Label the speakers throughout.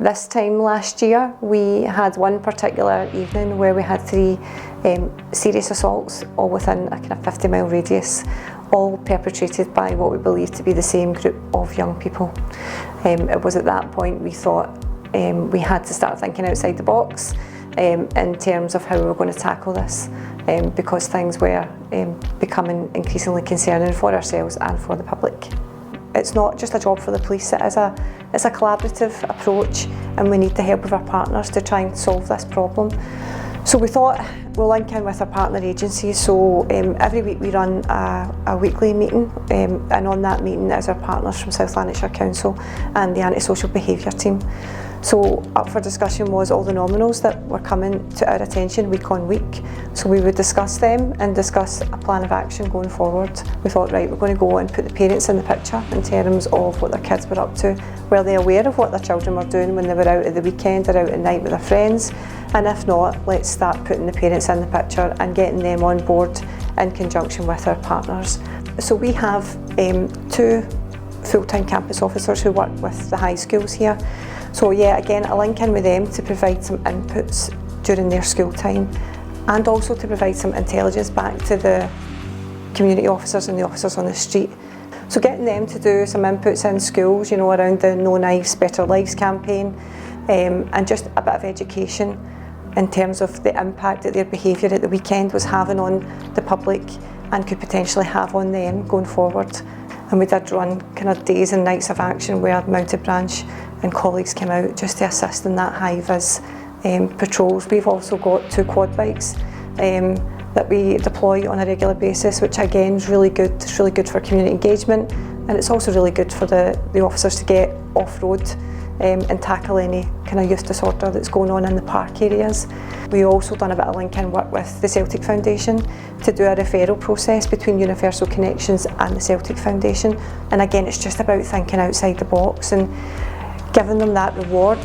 Speaker 1: This time last year we had one particular evening where we had 3 serious assaults, all within a kind of 50-mile radius, all perpetrated by what we believe to be the same group of young people. It was at that point we thought we had to start thinking outside the box in terms of how we were going to tackle this, because things were becoming increasingly concerning for ourselves and for the public. It's not just a job for the police, it's a collaborative approach, and we need the help of our partners to try and solve this problem. So we thought we'll link in with our partner agencies. So every week we run a weekly meeting, and on that meeting is our partners from South Lanarkshire Council and the antisocial behaviour team. So up for discussion was all the nominals that were coming to our attention week on week. So we would discuss them and discuss a plan of action going forward. We thought, right, we're going to go and put the parents in the picture in terms of what their kids were up to. Were they aware of what their children were doing when they were out at the weekend or out at night with their friends? And if not, let's start putting the parents in the picture and getting them on board in conjunction with our partners. So we have 2 full-time campus officers who work with the high schools here. So yeah, again, a link in with them to provide some inputs during their school time, and also to provide some intelligence back to the community officers and the officers on the street. So getting them to do some inputs in schools, you know, around the No Knives, Better Lives campaign, and just a bit of education in terms of the impact that their behaviour at the weekend was having on the public and could potentially have on them going forward. And we did run kind of days and nights of action where Mounted Branch and colleagues came out just to assist in that high-vis patrols. We've also got 2 quad bikes that we deploy on a regular basis, which again is really good. It's really good for community engagement, and it's also really good for the officers to get off-road and tackle any kind of youth disorder that's going on in the park areas. We also done a bit of link-in work with the Celtic Foundation to do a referral process between Universal Connections and the Celtic Foundation. And again, it's just about thinking outside the box and giving them that reward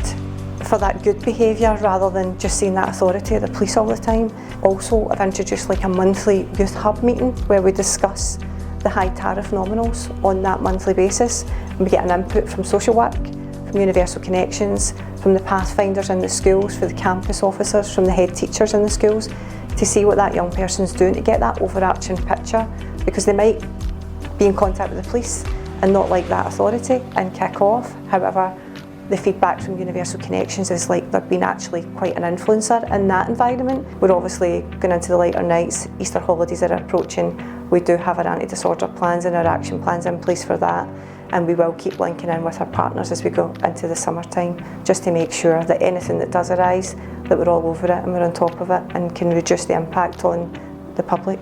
Speaker 1: for that good behaviour rather than just seeing that authority of the police all the time. Also, I've introduced like a monthly youth hub meeting where we discuss the high tariff nominals on that monthly basis, and we get an input from social work, from Universal Connections, from the pathfinders in the schools, for the campus officers, from the head teachers in the schools, to see what that young person's doing, to get that overarching picture, because they might be in contact with the police and not like that authority and kick off. However, the feedback from Universal Connections is like they've been actually quite an influencer in that environment. We're obviously going into the later nights, Easter holidays are approaching. We do have our anti-disorder plans and our action plans in place for that, and we will keep linking in with our partners as we go into the summertime, just to make sure that anything that does arise, that we're all over it and we're on top of it and can reduce the impact on the public.